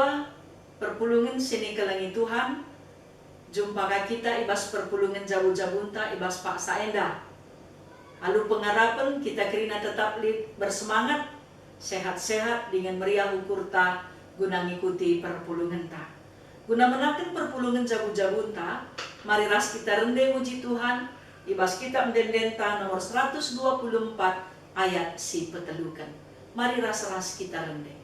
kedua, perpulungan sini kelangi Tuhan. Jumpa kita ibas perpulungan jabu-jabunta ibas Pak Saenda. Lalu pengharapan kita kerina tetap bersemangat, sehat-sehat dengan meriah ukurta guna ngikuti perpulungan ta. Guna menakan perpulungan jabu-jabunta, mari ras kita rendeng muji Tuhan, ibas kita mendendenta nomor 124 ayat si petelukan. Mari ras-ras kita rendeng.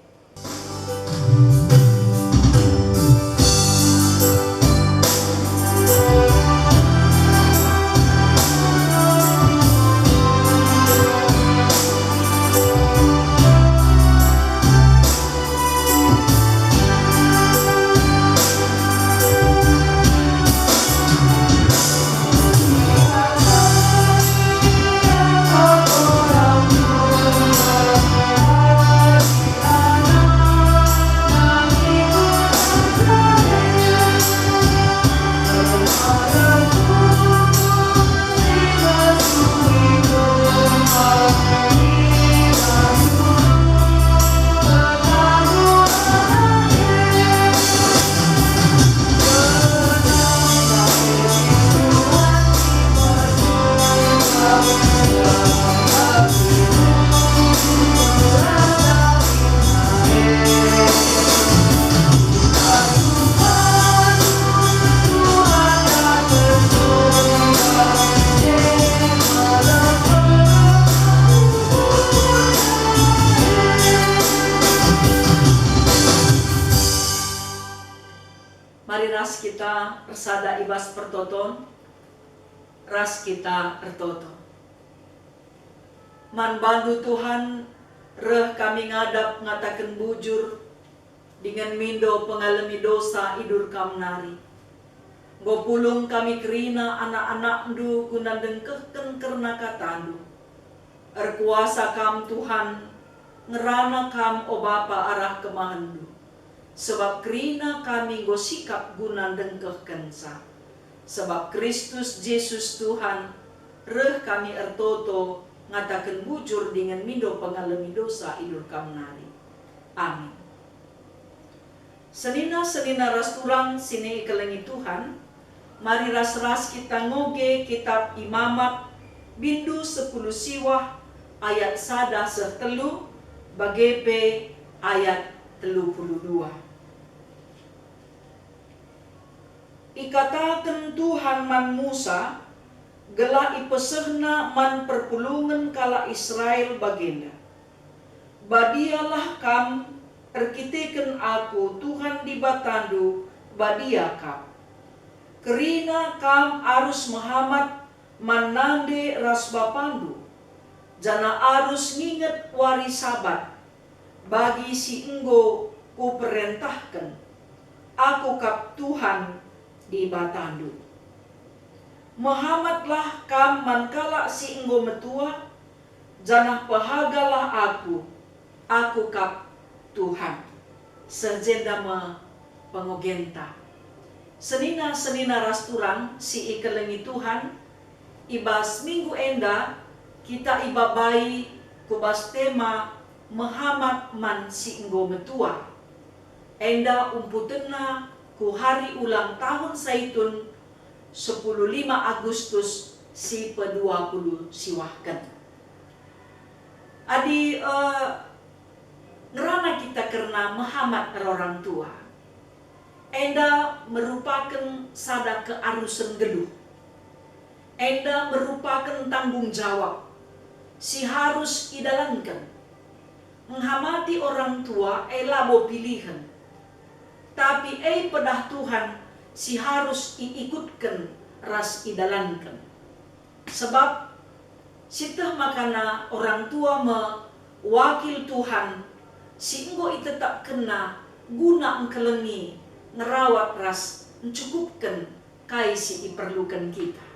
Mari ras kita persada ibas pertoton, ras kita ertoto. Man bantu Tuhan, reh kami ngadap ngatakan bujur, dengan mindo pengalami dosa idur kam nari. Gopulung kami kerina anak-anak du guna dengkehken kerna katandu. Erkuasa kam Tuhan, ngerana kam o Bapa arah kemahandu. Sebab kerina kami gosikap guna dengkehken sa. Sebab Kristus Yesus Tuhan, reh kami ertoto ngatakan bujur dengan mindo pengalami dosa idur kam nari. Amin. Senina ras turang sini kelengi Tuhan, mari ras-ras kita ngoge kitab Imamat bindu 10 siwah ayat sada setelu bagepe ayat 32. Ikatakan Tuhan man Musa, gelah ipesehna man perpulungan kala Israel bagenda. Badialah kam, erkiteken aku Tuhan di batandu, badia kam. Kerina kam arus Muhammad manande ras bapandu, jana arus nginget wari sabat, bagi si enggo ku perintahkan, aku kap Tuhan di batandu. Muhammadlah kam mankala si enggo metua, janah pahagalah aku kap Tuhan. Sejenda me pengogenta. Senina ras turang si ikelengi Tuhan, ibas minggu enda kita ibabai kubas tema Muhammad man si enggo metua. Enda umputena ku hari ulang tahun Saitun 15 Agustus si pe-20 siwahkan. Adi ngerana kita karena Muhammad orang tua. Enda merupakan sada kearusan geluh. Enda merupakan tanggung jawab si harus idalankan. Menghamati orang tua elabo pilihan. Tapi pedah Tuhan si harus iikutkan ras idalankan. Sebab sitah makana orang tua wakil Tuhan si enggo itetap kena guna engkelengi ngerawat ras mencukupkan kai si iperlukan kita.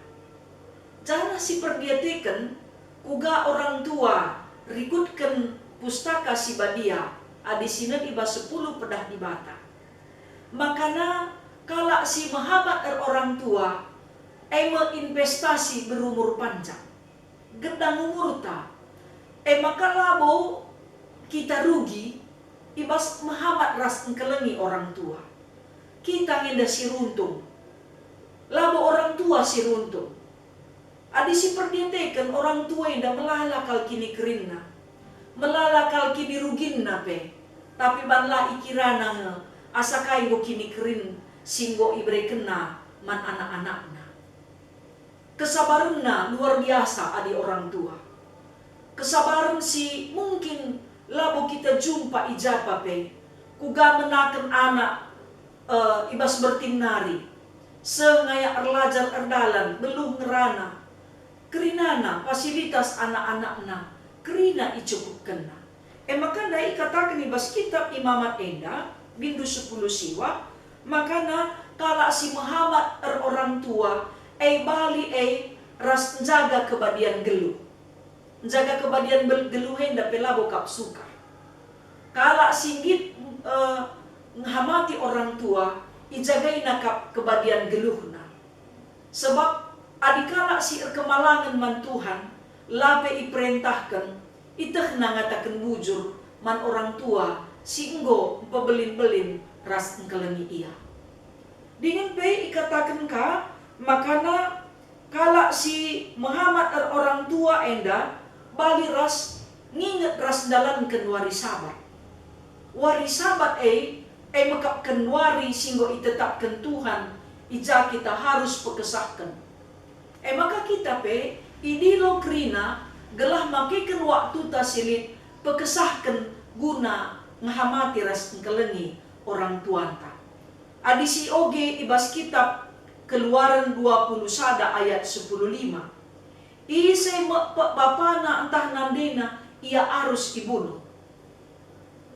Jangan si perdiatikan kuga orang tua rikutkan pustaka si badia adisina iba 10 pedah di bata. Makana kala si Muhammad orang tua investasi berumur panjang gendang umur ta maka labo kita rugi ibas mahamat ras engkelengi orang tua. Kita ngenda si runtung. Labo orang tua si runtung. Adi si perdietekan orang tua yang melala kal kini kerinna. Melala kal kini ruginna pe. Tapi banla ikirana nge. Asakai go kini kerin singgo ibre kena man anak-anakna. Kesabaranna luar biasa adi orang tua. Kesabaran si mungkin labo kita jumpa ijapa pe. Kuga menaken anak ibas bertinari. Sengaya erlajar erdalan belum ngerana. Kerinana fasilitas anak-anakna. Kerina icukupkenna. Maka dai katakan ibas kitab Imamat Enda. Bindu 10 siwa. Makana kala si Muhammad orang tua. Bali ras jaga kebadian geluh. Jaga kebadian geluh henda pelabo kap suka. Kala singgit ngamati orang tua, ijagai nakap kebadian geluhna. Sebab adikala si kemalangan man Tuhan, lape iperintahkan, itah nangatakan bujur man orang tua, si enggo pebelin-belin ras engkelengi ia. Dingin pe ikatakan ka, makana kala si Muhammad orang tua enda, bali ras nginget ras dalankan wari sabat. Wari sabat makapkan wari singgo itetapkan Tuhan, ija kita harus pekesahkan. Maka kita pe, idilo krina, gelah makikan waktu tasilit, pekesahkan guna ngahamati ras engkelengi orang tuanta. Adi si oge ibas kitab Keluaran 21 ayat 10:5. Ise bapana entah nandena, ia harus dibunuh.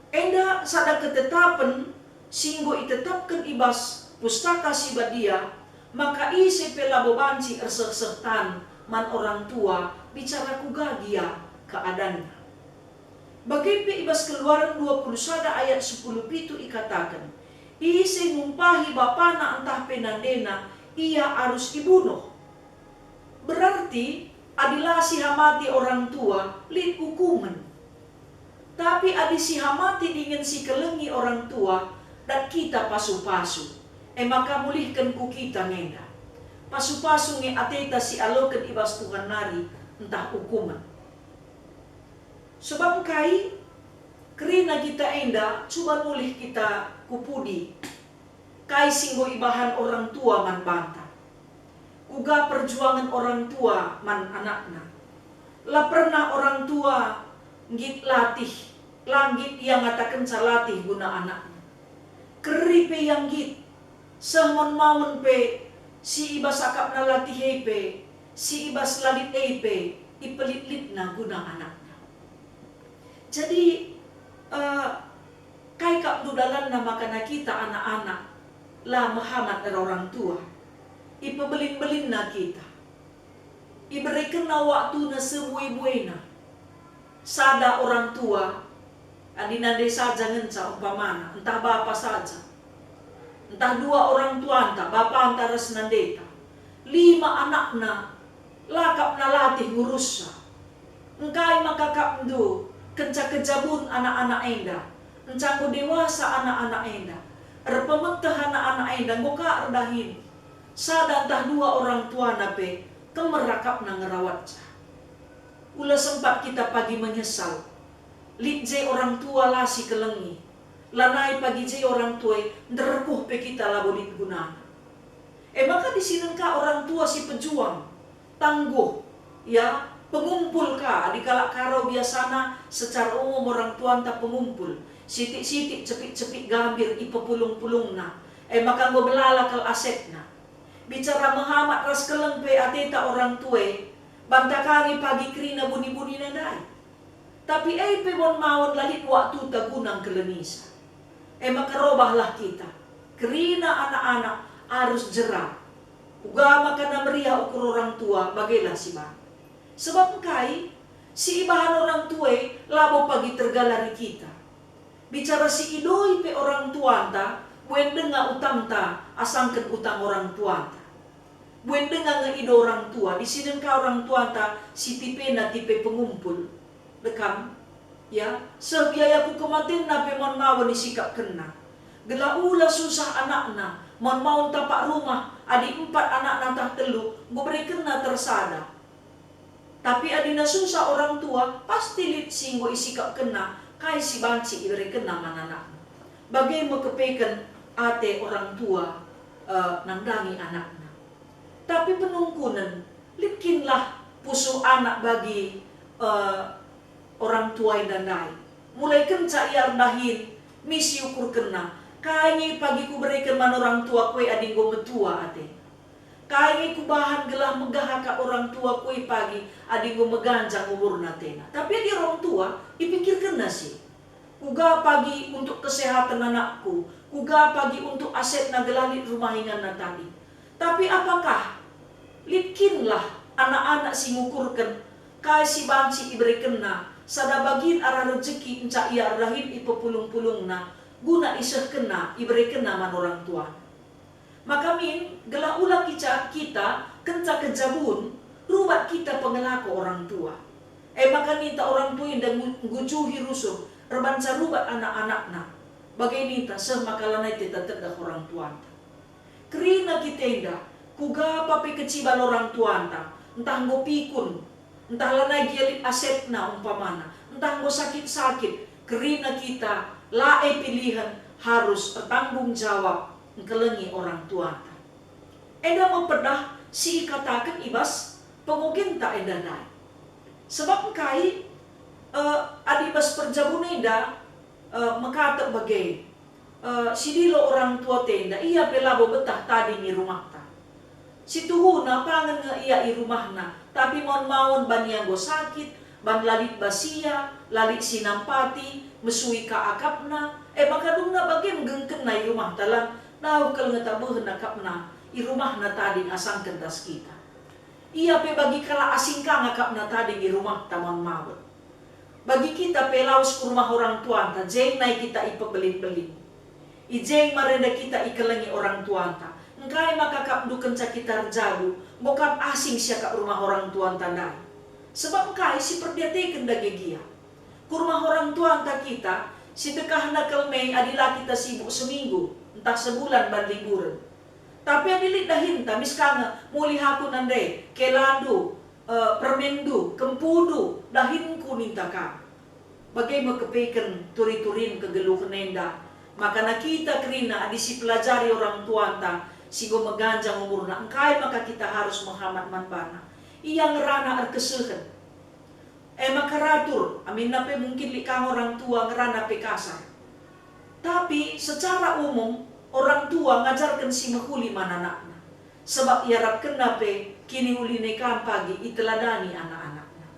Enda sada ketetapan singgo itetapkan ibas pustaka sibadia, maka ise pelabo banci ersek-sektan man orang tua bicara kugagia keadaannya. Bagipe ibas Keluaran 21 ayat 10 itu ikatakan, ise ngumpahi bapana entah penandena, ia harus dibunuh. Berarti adilah si hamati orang tua lid hukuman. Tapi adi si hamati dengan si kelengi orang tua dan kita pasu-pasu. Maka mulihkan ku kita ngenda. Pasu-pasu nge ateta si alokan ibas Tuhan nari entah hukuman. Sebab kai kerina kita enda coba mulih kita kupudi. Kai singgo ibahan orang tua man banta. Uga perjuangan orang tua man anakna. La pernah orang tua ngit latih, langgit yang ngatakan salatih guna anaknya. Keripe yang git, sehmon maun pe, si ibas akap na latih pe, si ibas lalit pe, ipelit-lit na guna anaknya. Jadi, kai kap dudalan na makana kita anak-anak, la Muhammad orang tua, ipebelin-belin na kita. Iberikan na waktu na sebuai-buai na. Sada orang tua, adinade saja ngenca umpamana, entah bapa saja. Entah dua orang tua entah, bapa antara senandeta. 5 anakna, lakap na latih ngurusnya. Engkai makakap ndu, kenca kejabun anak-anak enda. Encangku dewasa anak-anak enda. Erpementah anak-anak enda, ngoka erdahin. Sada entah 2 orang tua nape, kemerakap na ngerawatnya. Ula sempat kita pagi menyesal. Litje orang tua lasi kelengi. Lanai pagi je orang tua nderekuh pe kita labolit gunana. Maka di sini ka orang tua si pejuang. Tangguh. Ya, pengumpul ka. Di kalak karo biasana secara umum orang tua entah pengumpul. Sitik-sitik cepik-cepik gambir ipepulung-pulungna. Maka ngo belala kal asetna. Bicara Muhammad ras keleng pe ateta orang tua. Bantakangi pagi krina buni-buni nandai. Tapi pe bon mawon lalit waktu tagunang kelenisa. Maka robahlah kita. Krina anak-anak harus jerah. Uga makana meriah ukur orang tua bagailah si bang. Sebab kai si ibahan orang tua labo pagi tergalari kita. Bicara si idoi pe orang tuanta, buen denga utang ta asangken utang orang tuanta. Buen dengar ngeido orang tua, di sini ka orang tua ta si tipe na tipe pengumpul, dekam. Ya, sebiaya ku kematian na pemon mawan isikap kena. Gela ula susah anakna, mon mau tapak rumah, adi 4 anak natah telu, gue beri kena tersada. Tapi adina susah orang tua, pasti lit singgo isikap kena, kai si banci iberi kena mananakna. Bagai mau kepekan ate orang tua nangdangi anakna. Tapi penungkunan, litkinlah pusu anak bagi orang tua yang dandai. Mulai kenca iar dahin, misi ukur kena. Kayaknya pagi ku berikan man orang tua kue ading go metua ate. Kayaknya ku bahan gelah megah ka orang tua kue pagi ading go meganjang umur natena. Tapi di orang tua dipikir kena sih. Kuga pagi untuk kesehatan anakku, kuga pagi untuk aset na gelalit rumahingan na tadi. Tapi apakah litkinlah anak-anak si ngukurkan kaya si banci iberi kena sada bagin arah rezeki enca ia rahim ipepulung-pulung na guna iseh kena iberi kena man orang tua. Maka min gelah ulah kita kenca kejabun rubat kita pengelako orang tua. Maka nita orang tua yang ngujuhi rusuh rebanca rubat anak-anakna. Bagai nita seh makalanay kita tedah orang tua. Kerina kita indah kuga papi keciban orang tua entah ngo pikun, entah lanai gialit asetna umpamana, entah ngo sakit-sakit, kerina kita lae pilihan harus bertanggung jawab kelengi orang tua. Eda mempedah si katakan ibas pengugin tak eda dai. Sebab kai adibas perjabun eda mekata bagai sidilo orang tua tenda ia pelabo betah tadi ni rumah ta. Situhuna pangan nga iya i rumahna, tapi mon-maon ban yang go sakit, ban lalit basia, lalit sinampati, mesui ka akapna, maka dungna bagi menggengken na i rumah talang, nau kal nga tabuhan akapna, i rumahna tadi asang kentas kita. Iya pe bagi kala asing ka ngakapna tadi i rumah taman mawon. Bagi kita pelaus ke rumah orang tuanta, jeng nai kita ipebelin-belin. Ijeng marenda kita ikelengi orang tuanta. Engkai makakap duken kita jabu, bokap asing siya ka rumah orang tuan tandai. Sebab engkai si perdiateken dagegia. Kurumah orang tuan ta kita, si tekah na kelmei adila kita sibuk seminggu, entah sebulan ban liburan. Tapi adilit dahin ta, miskanga muli haku nande, keladu, permendu, kempudu, dahin kuninta ka. Bagai makepeken turi-turin kegeluh nenda, maka na kita kerina adisi pelajari orang tuan ta, sigo meganjang umurna engkai maka kita harus menghamat manbana iya ngerana arkesuhen maka ratur amin nape mungkin likang orang tua ngerana pe kasar tapi secara umum orang tua ngajarkan si mahuli mananakna sebab iarap kena pe kini uline kam pagi iteladani anak-anakna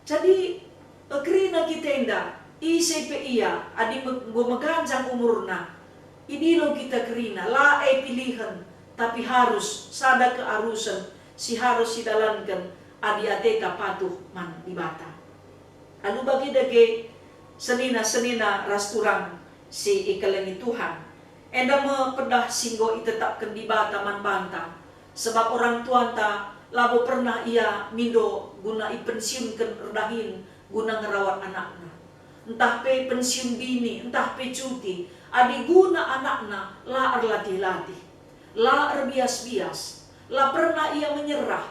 jadi kerina kita indah ise pe iya adi meganjang umurna idilo kita kerina, lae pilihan, tapi harus sada kearusan, si harus sidalankan adi ateta patuh man ibata. Anu bagi dage senina rasturang si ikalengi Tuhan. Enda mepedah singgo itetapkan di bata man banta. Sebab orang tuanta labo pernah ia mindo guna ipensiunkan erdahin guna ngerawat anaknya. Entah pe pensiun bini, entah pe cuti, adi guna anakna la latih-latih, la bias-bias, la pernah ia menyerah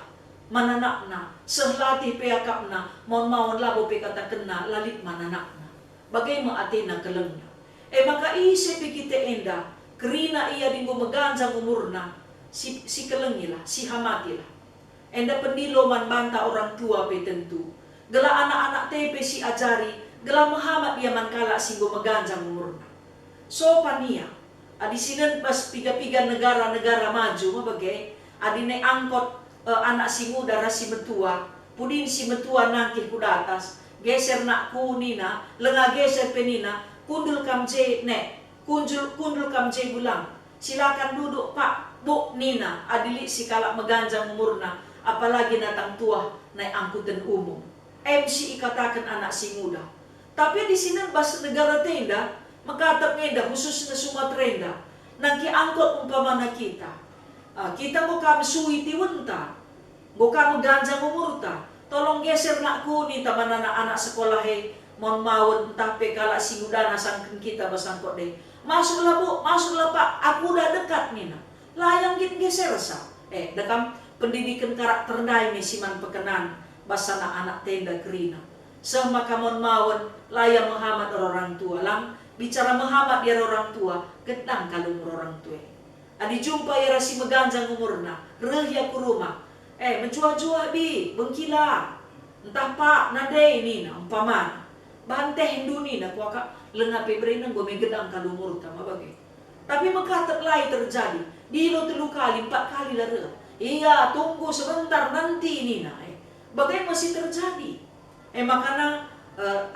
mananakna, sehlatih peakapna, mon-maon labo pe kata kena lalit mananakna. Bagaimana atena kelengnya. Maka isi pe kita enda, kerina ia dinggo meganjang umurna, si kelengilah, si hamatilah. Enda pendilo man banta orang tua pe tentu. Gela anak-anak tepe si ajari, gela Muhammad ia man kala singgo meganjang umurna. So pania, adi sinan pas piga-piga negara-negara maju mabagai, adi ne angkot anak si muda rasi metua, pudin si metua nangkih kudatas, geser nak kunina, lenga geser penina, kundul kamje ne, kundul kamje bulang, silakan duduk pak, bu nina, adili si kalak meganjang umurna, apalagi natang tua naik angkutan umum. MC ikatakan anak si muda. Tapi di sini bahasa negara tenda, makatap ngenda khusus na Sumatrenda, nangki angkot umpamana kita. Kita mo kami suiti wenta, mo kami ganjang umurta, tolong geser nak kuni taman anak sekolah mon mawon entah pe kala singudana sangken kita basangkot deh. Masuklah Bu, masuklah Pak, aku udah dekat nih. Layang git geser sa. Dekam pendidikan karakter dai siman pekenan basana anak tenda kerina. Semaka mon mawon layang menghamat orang tua lang. Bicara menghamat dia orang tua, gedang kalung orang tua. Adi jumpa ya rasi meganjang umurna, rehya ku rumah. Menjual-jual bi, bengkila. Entah Pak, nadai ini na, umpama. Banteh duni na, kuaka lengape berina gue megedang kalung umur tama bagi. Tapi mengkatak lai terjadi. Dilo 3 kali, 4 kali lah reh. Iya, tunggu sebentar nanti ini na. Bagai masih terjadi. Makanya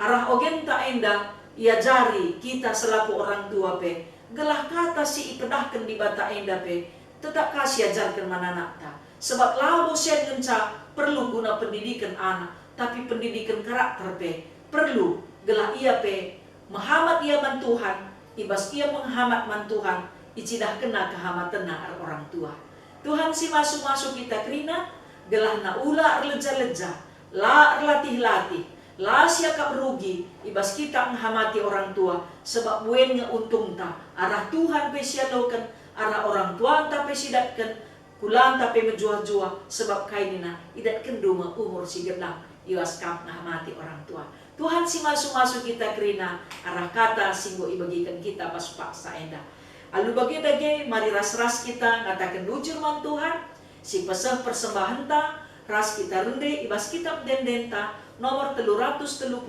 arah ogen tak endah. Ia jari kita selaku orang tua pe gelah kata si ipedahkan di bata enda pe tetap kasih ajarkan mana nakta sebab labo sen ngenca perlu guna pendidikan anak tapi pendidikan karakter pe perlu gelah ia pe menghamat ia man Tuhan ibas ia menghamat man Tuhan icidah kena kehamatan orang tua Tuhan si masuk kita kerina gelah na ula leja-leja la latih-latih lah siapa rugi ibas kita menghamati orang tua sebab buennya untung ta arah Tuhan pesialokan arah orang tua ta pesidatkan kulan ta pe menjua-jua sebab kainina idatkan rumah umur si gedang ibas kam menghamati orang tua Tuhan si masuk kita kerina arah kata singgo ibagikan kita pas paksa endah alu bagi dage mari ras-ras kita ngatakan lujur man Tuhan si pesah persembahan ta ras kita rende ibas kita dendenta nomor 333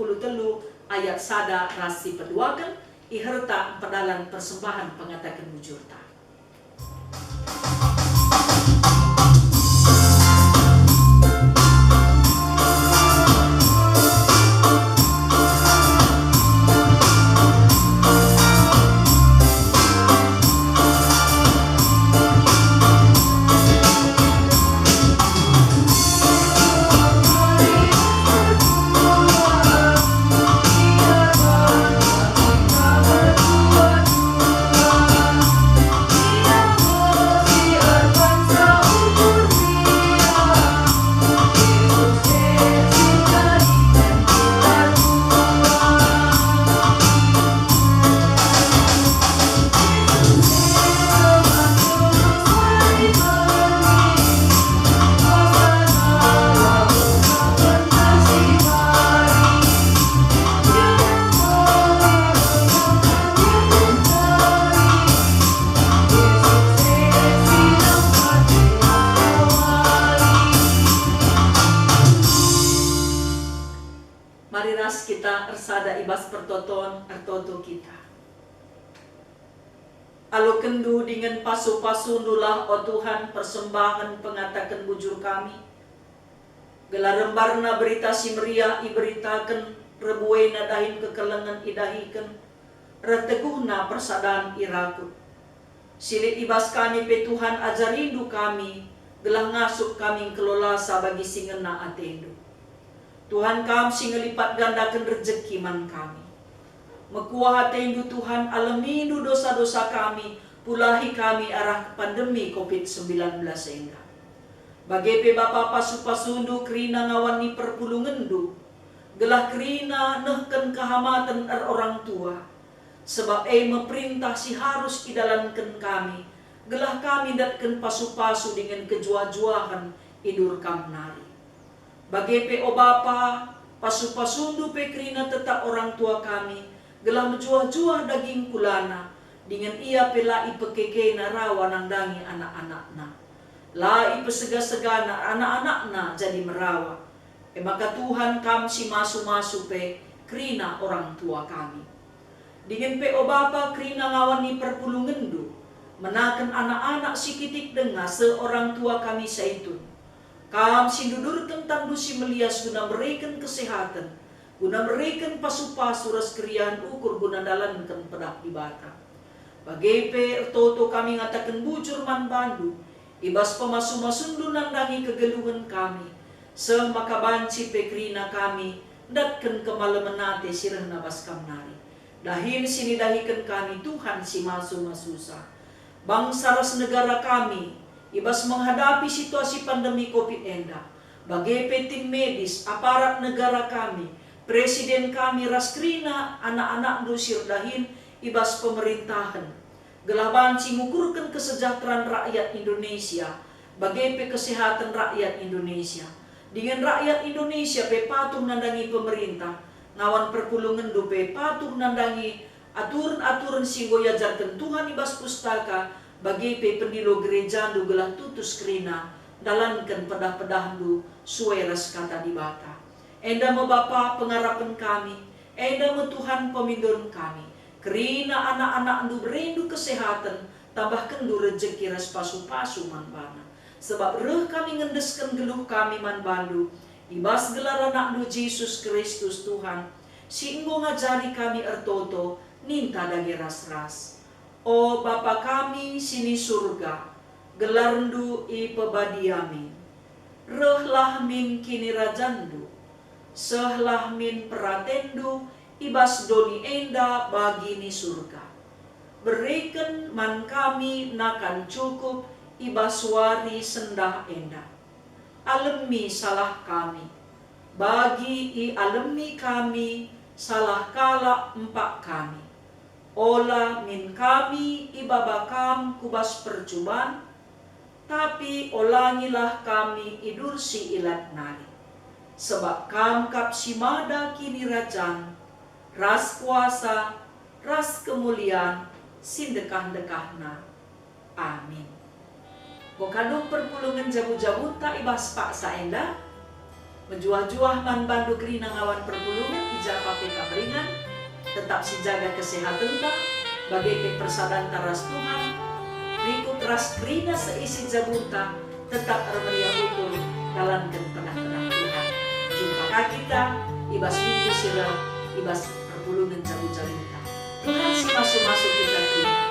ayat sada rasi peduakan iherta pedalan persembahan pengatakan bujurta. Kita ersada ibas pertoton ertoto kita. Alo kendu dengan pasu-pasu nulah o Tuhan persembahan pengatakan bujur kami. Gelarembarna berita si meriah iberitakan rebuena dahin kekelengan idahikan. Reteguhna persadaan irakut. Silit ibas kami pe Tuhan ajarindu kami. Gelah ngasuk kami kelolasa bagi singena atendu. Tuhan kam singelipat gandakan rezeki man kami. Mekuah hatendu Tuhan alamindu dosa-dosa kami. Pulahi kami arah pandemi COVID-19 enggak. Bagi pe Bapa pasu-pasundu kerina ngawani perpulungendu. Gelah kerina nehken kehamatan orang tua. Sebab meperintah si harus idalankan kami. Gelah kami datken pasu-pasu dengan kejua-juahan idur kam nari. Bagi pe o Bapa, pasu-pasundu pe kerina tetap orang tua kami, gelah menjuah-juah daging kulana, dengan ia pela ipekekena rawa nangdangi anak-anakna. La ipesega-segana anak-anakna jadi merawa. Maka Tuhan kam si masu-masu pe kerina orang tua kami. Dengan pe o Bapa kerina ngawani perpulungendu, menakan anak-anak si kitik dengar seorang tua kami saitun. Kam sindudur tentang dusi melias guna mereken kesehatan, guna mereken pasu-pasu ras krian ukur guna dalankan pedak di bata. Bagi pe ertoto kami ngatakan bujur man bandu, ibas pemasu-masundu nandangi kegeluhan kami, semaka banci pe krina kami, datken kemalemenate sirah nabas kamnari. Dahin sini dahikan kami Tuhan si masu-masusa. Bangsa ras negara kami, ibas menghadapi situasi pandemi COVID-19, bagi tim medis, aparat negara kami, Presiden kami raskrina anak-anak dusir dahin ibas pemerintahan. Gelaban ngukurkan kesejahteraan rakyat Indonesia, bagai kesehatan rakyat Indonesia. Dengan rakyat Indonesia pe patuh nandangi pemerintah, ngawan perpulungan do pe patuh nandangi aturan-aturan singgo yajarkan Tuhan ibas pustaka, bagai pe pendilo gereja do gelah tutus krina, dalankan pedah-pedah do sueras kata di bata. Enda mo Bapa pengarapan kami, enda mo Tuhan pemindon kami. Kerina anak-anak ndu berindu kesehatan, tambahkan du rezeki res pasu-pasu man bana. Sebab reh kami ngendeskan geluh kami man bandu, ibas gelar anak du Yesus Kristus Tuhan, singgo ngajari kami ertoto, ninta dagi ras-ras. O Bapa kami sini surga, gelar ndu i pebadiamin. Rehlah min kini rajandu, sehlah min peratendu, ibas doni enda bagi ni surga. Berikan man kami nakan cukup, ibas wari sendah enda. Alemi salah kami, bagi i alemi kami, salah kala empak kami. Ola min kami ibabakam kubas percobaan, tapi olangilah kami idur si ilat nari. Sebab kam kap simada kini rajan, ras kuasa, ras kemuliaan, sindekah-dekahna. Amin. Bokadung perpulungan jabu-jabu tak ibas paksa enda, menjuah-juah man bandu kerina ngawan perpulungan, ijak papeka beringan, tetap si jaga kesehatan tak, bagai persadan taras Tuhan, rikut ras kerina seisi jabuta, tetap armeria ukur, dalankan penah-penah Tuhan. Jumpa kita, ibas minggu sirah, ibas perpulungan jabu-jabuta. Tuhan si masuk-masuk kita terima.